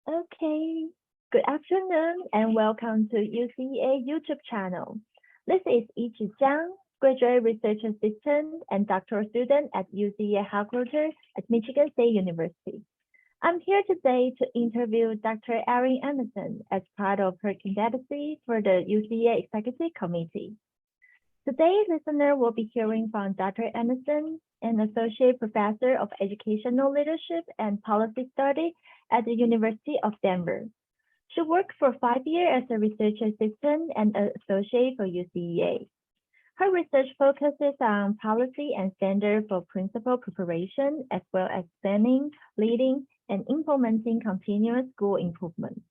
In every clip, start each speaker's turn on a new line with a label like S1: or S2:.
S1: Okay, good afternoon and welcome to UCA YouTube channel. This is Yichi Jiang, graduate research assistant and doctoral student at UCA headquarters at Michigan State University. I'm here today to interview Dr. Erin Emerson as part of her candidacy for the UCA Executive Committee. Today's listener will be hearing from Dr. Emerson, an associate professor of educational leadership and policy study at the University of Denver. She worked for 5 years as a research assistant and associate for UCEA. Her research focuses on policy and standards for principal preparation, as well as planning, leading, and implementing continuous school improvement.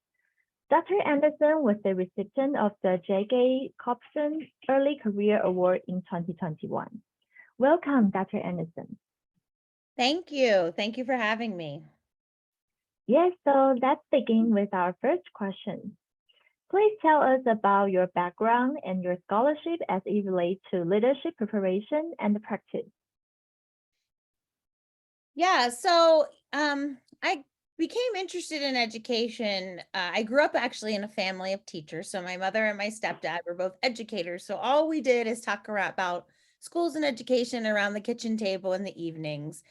S1: Dr. Anderson was the recipient of the J.K. Copson Early Career Award in 2021. Welcome, Dr. Anderson.
S2: Thank you. Thank you for having me.
S1: Yes, so let's begin with our first question. Please tell us about your background and your scholarship as it relates to leadership preparation and practice.
S2: Yeah, so I became interested in education. I grew up actually in a family of teachers. So my mother and my stepdad were both educators. So all we did is talk about schools and education around the kitchen table in the evenings.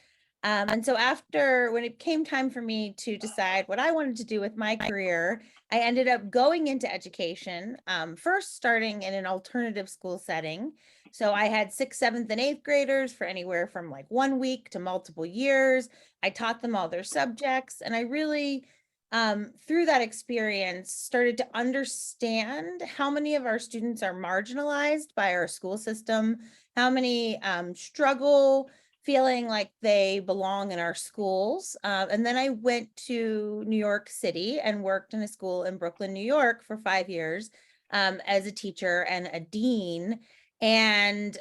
S2: And so when it came time for me to decide what I wanted to do with my career, I ended up going into education, first starting in an alternative school setting. So I had 6th, 7th, and 8th graders for anywhere from like 1 week to multiple years. I taught them all their subjects, and I really, through that experience, started to understand how many of our students are marginalized by our school system, how many struggle feeling like they belong in our schools. And then I went to New York City and worked in a school in Brooklyn, New York for 5 years as a teacher and a dean, and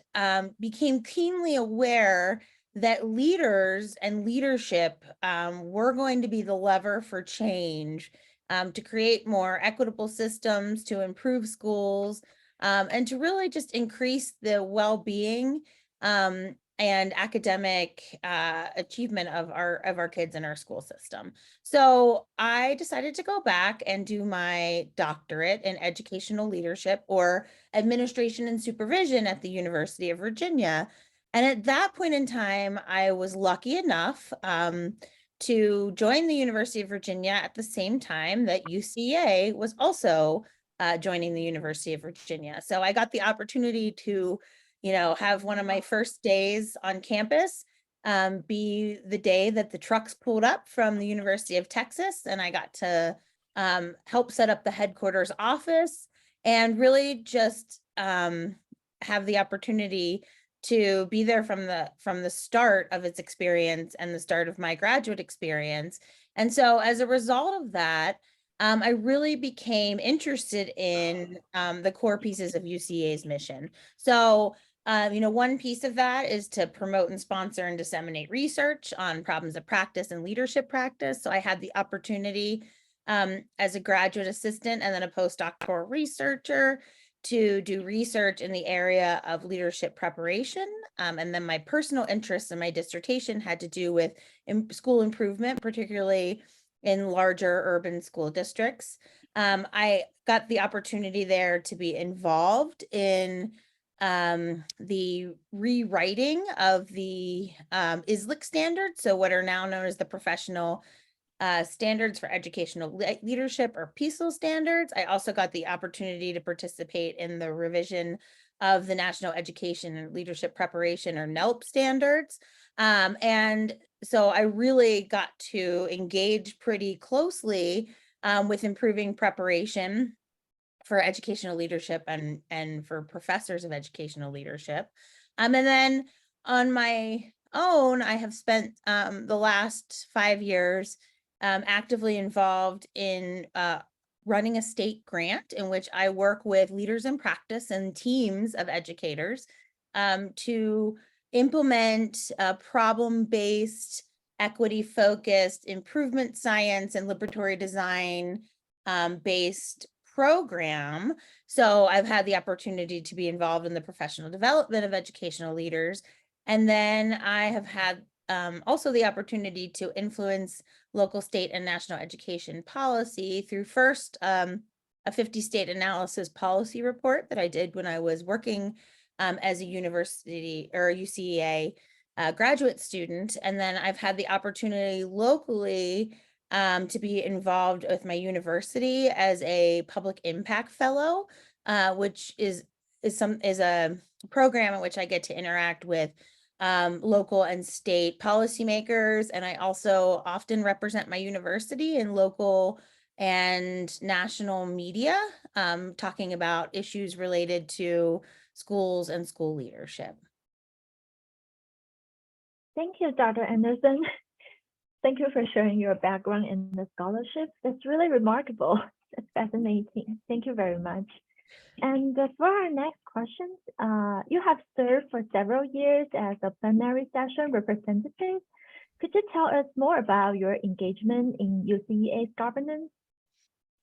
S2: became keenly aware that leaders and leadership were going to be the lever for change, to create more equitable systems, to improve schools, and to really just increase the well-being and academic achievement of our kids in our school system. So I decided to go back and do my doctorate in educational leadership or administration and supervision at the University of Virginia. And at that point in time, I was lucky enough to join the University of Virginia at the same time that UCA was also joining the University of Virginia. So I got the opportunity to have one of my first days on campus be the day that the trucks pulled up from the University of Texas, and I got to help set up the headquarters office and really just have the opportunity to be there from the start of its experience and the start of my graduate experience. And so as a result of that, I really became interested in the core pieces of UCA's mission. So one piece of that is to promote and sponsor and disseminate research on problems of practice and leadership practice. So I had the opportunity as a graduate assistant and then a postdoctoral researcher to do research in the area of leadership preparation. And then my personal interests in my dissertation had to do with school improvement, particularly in larger urban school districts. I got the opportunity there to be involved in the rewriting of the ISLIC standards, so what are now known as the Professional Standards for Educational Leadership, or PESL standards. I also got the opportunity to participate in the revision of the National Education and Leadership Preparation, or NELP standards. And so I really got to engage pretty closely with improving preparation for educational leadership and for professors of educational leadership. And then on my own, I have spent the last 5 years actively involved in running a state grant in which I work with leaders in practice and teams of educators to implement problem-based, equity-focused improvement science and liberatory design based program. So I've had the opportunity to be involved in the professional development of educational leaders. And then I have had also the opportunity to influence local, state, and national education policy through first a 50-state analysis policy report that I did when I was working as a university or a UCEA graduate student. And then I've had the opportunity locally to be involved with my university as a public impact fellow, which is a program in which I get to interact with local and state policymakers. And I also often represent my university in local and national media, talking about issues related to schools and school leadership.
S1: Thank you, Dr. Anderson. Thank you for sharing your background in the scholarship. That's really remarkable. That's fascinating. Thank you very much. And for our next question, you have served for several years as a plenary session representative. Could you tell us more about your engagement in UCEA's governance?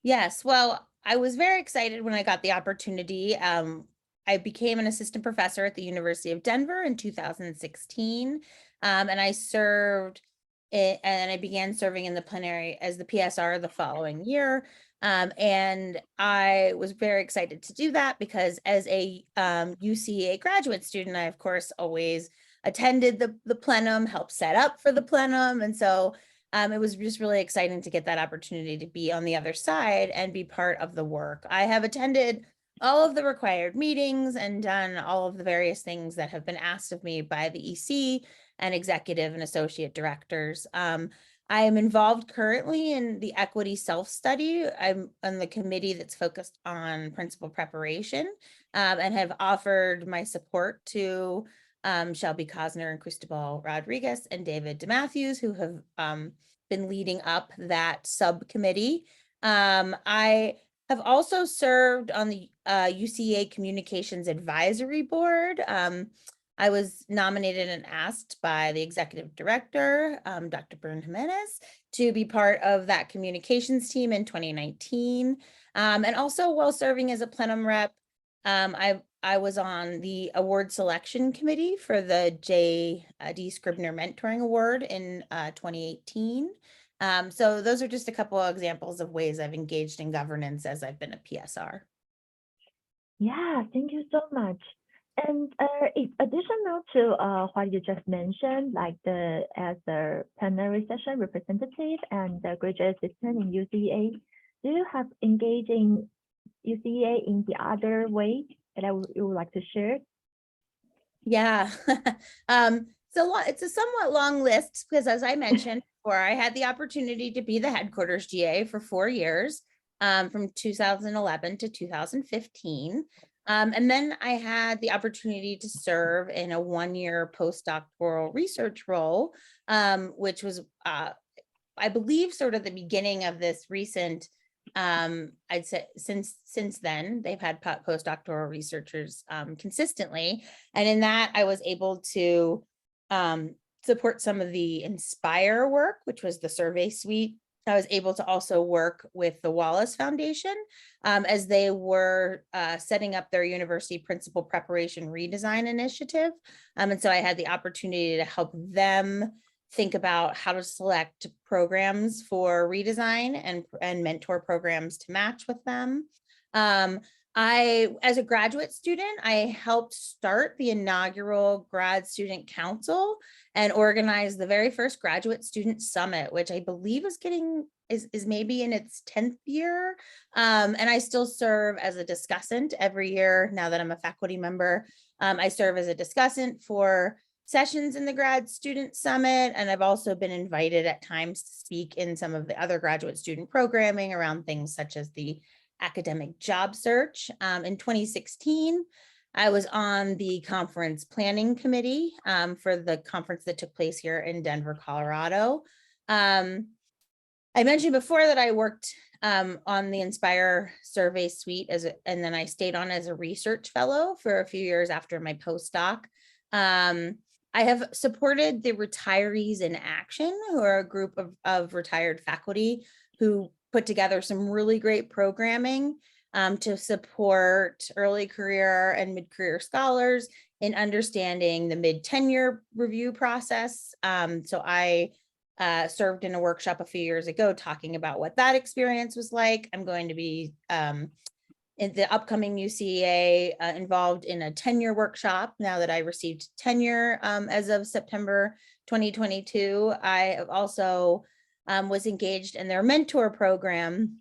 S2: Yes, well, I was very excited when I got the opportunity. I became an assistant professor at the University of Denver in 2016, and I served and I began serving in the plenary as the PSR the following year. And I was very excited to do that because as a UCEA graduate student, I, of course, always attended the plenum, helped set up for the plenum. And so it was just really exciting to get that opportunity to be on the other side and be part of the work. I have attended all of the required meetings and done all of the various things that have been asked of me by the EC and executive and associate directors. I am involved currently in the equity self-study. I'm on the committee that's focused on principal preparation, and have offered my support to Shelby Cosner and Cristobal Rodriguez and David DeMatthews, who have been leading up that subcommittee. I have also served on the UCEA Communications Advisory Board. I was nominated and asked by the executive director, Dr. Bern Jimenez, to be part of that communications team in 2019. And also while serving as a plenum rep, I was on the award selection committee for the J.D. Scribner Mentoring Award in 2018. So those are just a couple of examples of ways I've engaged in governance as I've been a PSR.
S1: Yeah, thank you so much. And additional to what you just mentioned, like as a plenary session representative and the graduate assistant in UCEA, do you have engaging UCEA in the other way that you would like to share?
S2: Yeah, it's a somewhat long list because, as I mentioned before, I had the opportunity to be the headquarters GA for 4 years, from 2011 to 2015. And then I had the opportunity to serve in a 1-year postdoctoral research role, which was, I believe, sort of the beginning of this recent, I'd say since then, they've had postdoctoral researchers consistently. And in that, I was able to support some of the Inspire work, which was the survey suite. I was able to also work with the Wallace Foundation as they were setting up their university principal preparation redesign initiative. And so I had the opportunity to help them think about how to select programs for redesign and mentor programs to match with them. As a graduate student, I helped start the inaugural Grad Student Council and organize the very first Graduate Student Summit, which I believe is maybe in its 10th year. And I still serve as a discussant every year now that I'm a faculty member. I serve as a discussant for sessions in the Grad Student Summit, and I've also been invited at times to speak in some of the other graduate student programming around things such as the academic job search. In 2016, I was on the conference planning committee for the conference that took place here in Denver, Colorado. I mentioned before that I worked on the Inspire survey suite and then I stayed on as a research fellow for a few years after my postdoc. I have supported the Retirees in Action, who are a group of retired faculty who put together some really great programming to support early career and mid-career scholars in understanding the mid-tenure review process. So I served in a workshop a few years ago talking about what that experience was like. I'm going to be in the upcoming UCEA involved in a tenure workshop now that I received tenure as of September 2022. I also was engaged in their mentor program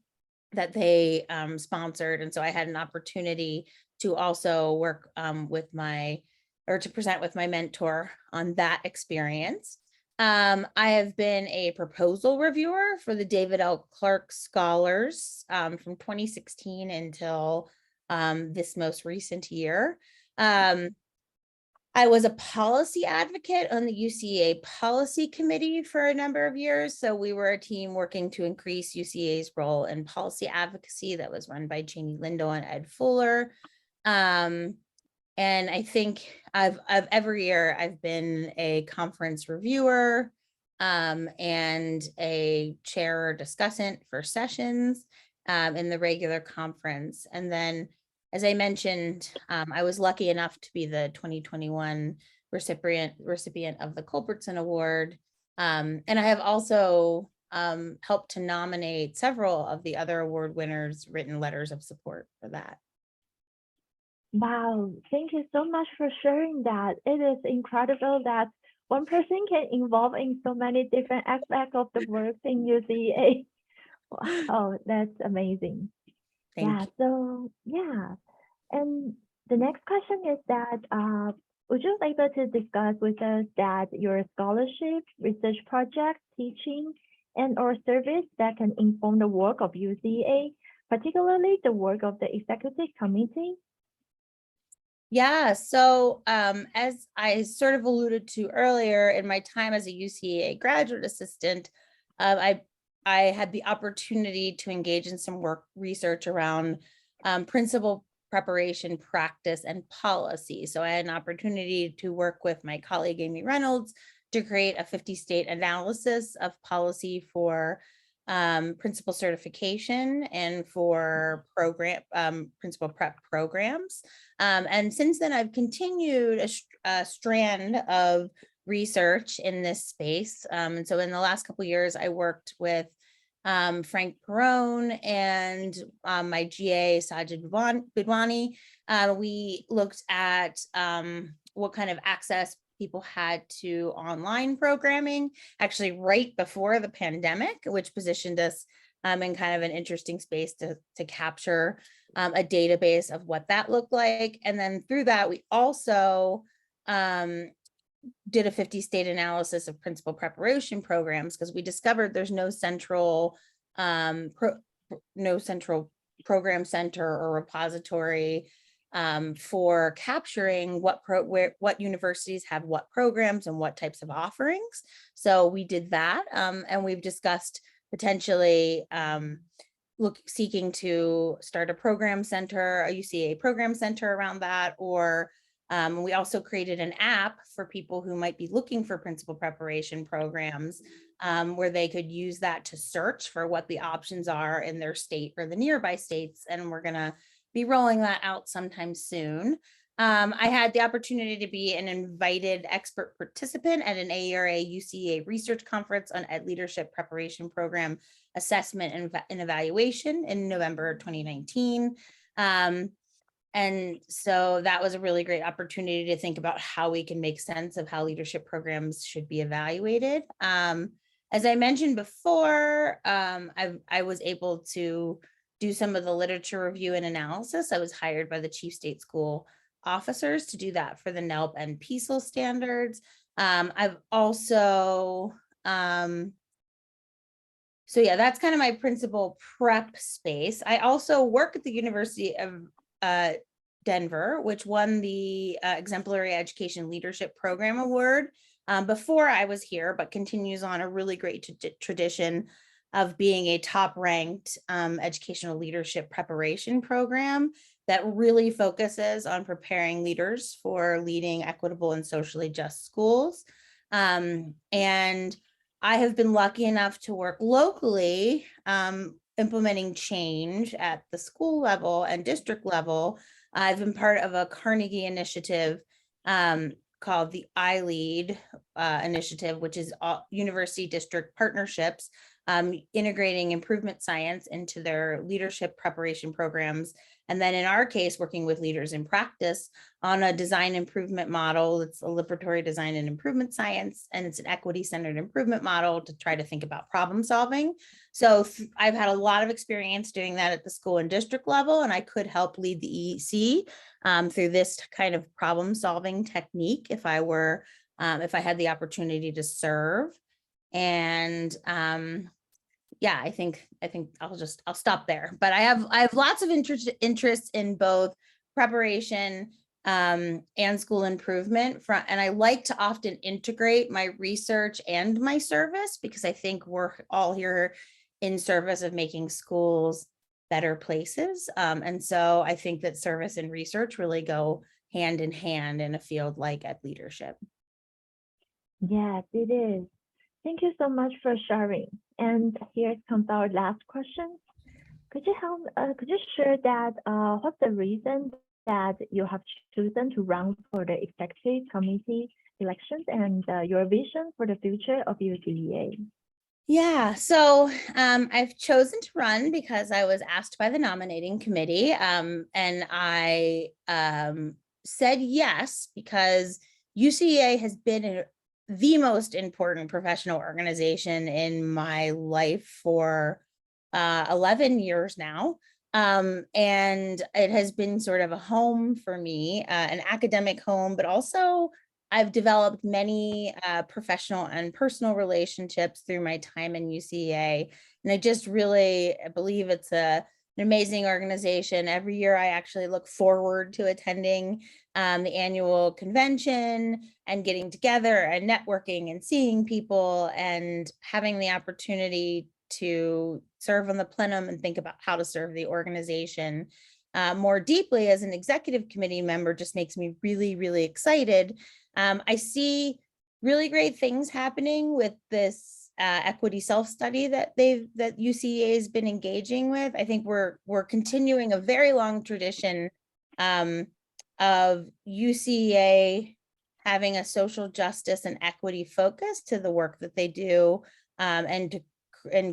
S2: that they sponsored. And so I had an opportunity to also work to present with my mentor on that experience. I have been a proposal reviewer for the David L. Clark Scholars from 2016 until this most recent year. I was a policy advocate on the UCEA policy committee for a number of years. So we were a team working to increase UCEA's role in policy advocacy that was run by Janie Lindo and Ed Fuller. And I think of every year I've been a conference reviewer and a chair or discussant for sessions in the regular conference. And then, as I mentioned, I was lucky enough to be the 2021 recipient of the Culbertson Award. And I have also helped to nominate several of the other award winners, written letters of support for that.
S1: Wow, thank you so much for sharing that. It is incredible that one person can involve in so many different aspects of the work in UCA. Wow, that's amazing.
S2: Thank you.
S1: So yeah. And the next question is that would you like to discuss with us that your scholarship, research project, teaching, and or service that can inform the work of UCA, particularly the work of the executive committee?
S2: Yeah, so as I sort of alluded to earlier, in my time as a UCEA graduate assistant, I had the opportunity to engage in some research around principal preparation, practice, and policy. So I had an opportunity to work with my colleague Amy Reynolds to create a 50-state analysis of policy for principal certification and for principal prep programs. And since then, I've continued a strand of research in this space. And so in the last couple of years, I worked with Frank Perrone and my GA Sajid Bidwani. We looked at what kind of access people had to online programming, actually right before the pandemic, which positioned us in kind of an interesting space to capture a database of what that looked like. And then through that, we also did a 50-state analysis of principal preparation programs because we discovered there's no central program center or repository for capturing what universities have what programs and what types of offerings. So we did that, and we've discussed potentially seeking to start a program center, a UCA program center around that, or we also created an app for people who might be looking for principal preparation programs where they could use that to search for what the options are in their state or the nearby states. And we're going to be rolling that out sometime soon. I had the opportunity to be an invited expert participant at an AERA UCA research conference on Ed Leadership Preparation Program Assessment and Evaluation in November 2019. And so that was a really great opportunity to think about how we can make sense of how leadership programs should be evaluated. As I mentioned before, I was able to do some of the literature review and analysis. I was hired by the Chief State School officers to do that for the NELP and PEASL standards. I've also, so yeah, that's kind of my principal prep space. I also work at the University of Denver, which won the Exemplary Education Leadership Program Award before I was here, but continues on a really great tradition of being a top-ranked educational leadership preparation program that really focuses on preparing leaders for leading equitable and socially just schools. And I have been lucky enough to work locally implementing change at the school level and district level. I've been part of a Carnegie initiative called the iLead initiative, which is university district partnerships, integrating improvement science into their leadership preparation programs. And then in our case, working with leaders in practice on a design improvement model. It's a liberatory design and improvement science, and it's an equity-centered improvement model to try to think about problem solving. So I've had a lot of experience doing that at the school and district level, and I could help lead the EEC through this kind of problem solving technique if I had the opportunity to serve. And yeah, I think I'll stop there. But I have lots of interest in both preparation and school improvement and I like to often integrate my research and my service, because I think we're all here in service of making schools better places. And so I think that service and research really go hand in hand in a field like ed leadership.
S1: Yes, it is. Thank you so much for sharing. And here comes our last question. Could you share that what's the reason that you have chosen to run for the executive committee elections and your vision for the future of UCEA?
S2: Yeah, so I've chosen to run because I was asked by the nominating committee, and I said yes because UCEA has been the most important professional organization in my life for 11 years now. And it has been sort of a home for me, an academic home, but also I've developed many professional and personal relationships through my time in UCEA. And I just really believe it's an amazing organization. Every year I actually look forward to attending the annual convention and getting together and networking and seeing people and having the opportunity to serve on the plenum and think about how to serve the organization more deeply as an executive committee member just makes me really, really excited. I see really great things happening with this equity self-study that UCEA has been engaging with. I think we're continuing a very long tradition of UCEA having a social justice and equity focus to the work that they do, and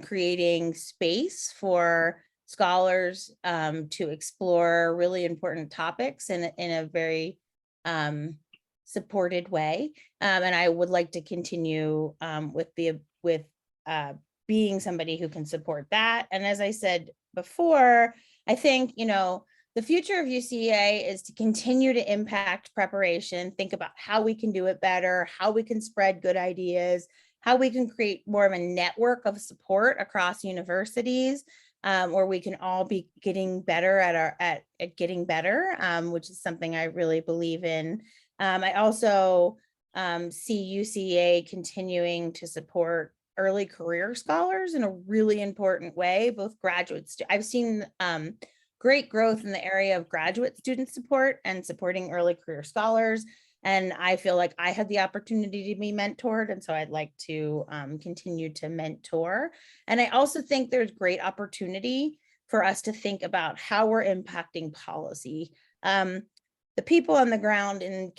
S2: creating space for scholars to explore really important topics in a very supported way. And I would like to continue with being somebody who can support that. And as I said before, I think, the future of UCEA is to continue to impact preparation, think about how we can do it better, how we can spread good ideas, how we can create more of a network of support across universities, where we can all be getting better at getting better, which is something I really believe in. I also see UCEA continuing to support early career scholars in a really important way, both graduates. I've seen great growth in the area of graduate student support and supporting early career scholars. And I feel like I had the opportunity to be mentored. And so I'd like to continue to mentor. And I also think there's great opportunity for us to think about how we're impacting policy. The people on the ground in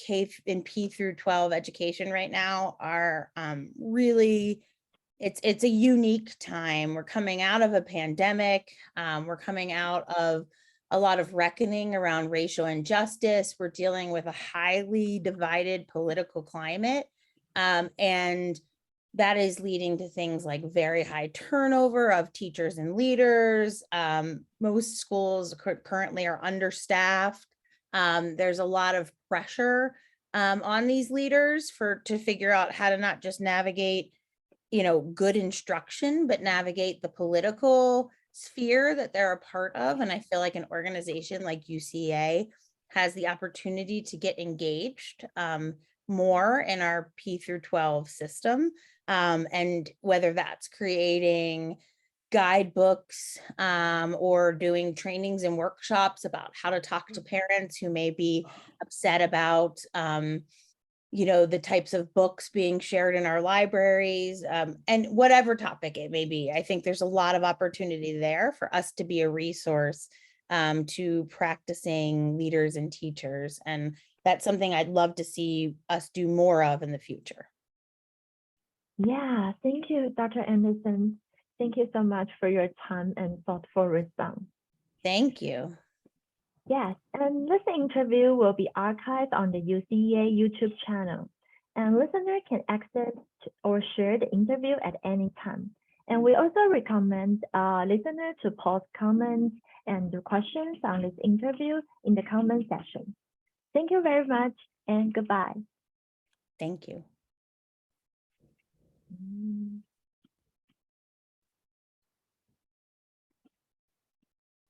S2: P through 12 education right now are really, it's a unique time. We're coming out of a pandemic. We're coming out of a lot of reckoning around racial injustice. We're dealing with a highly divided political climate. And that is leading to things like very high turnover of teachers and leaders. Most schools currently are understaffed. There's a lot of pressure on these leaders to figure out how to not just navigate good instruction, but navigate the political sphere that they're a part of. And I feel like an organization like UCEA has the opportunity to get engaged more in our P through 12 system. And whether that's creating guidebooks or doing trainings and workshops about how to talk to parents who may be upset about the types of books being shared in our libraries, and whatever topic it may be. I think there's a lot of opportunity there for us to be a resource to practicing leaders and teachers. And that's something I'd love to see us do more of in the future.
S1: Yeah, thank you, Dr. Anderson. Thank you so much for your time and thoughtful response.
S2: Thank you.
S1: Yes, and this interview will be archived on the UCEA YouTube channel, and listeners can access or share the interview at any time. And we also recommend listeners to post comments and questions on this interview in the comment section. Thank you very much, and goodbye.
S2: Thank you.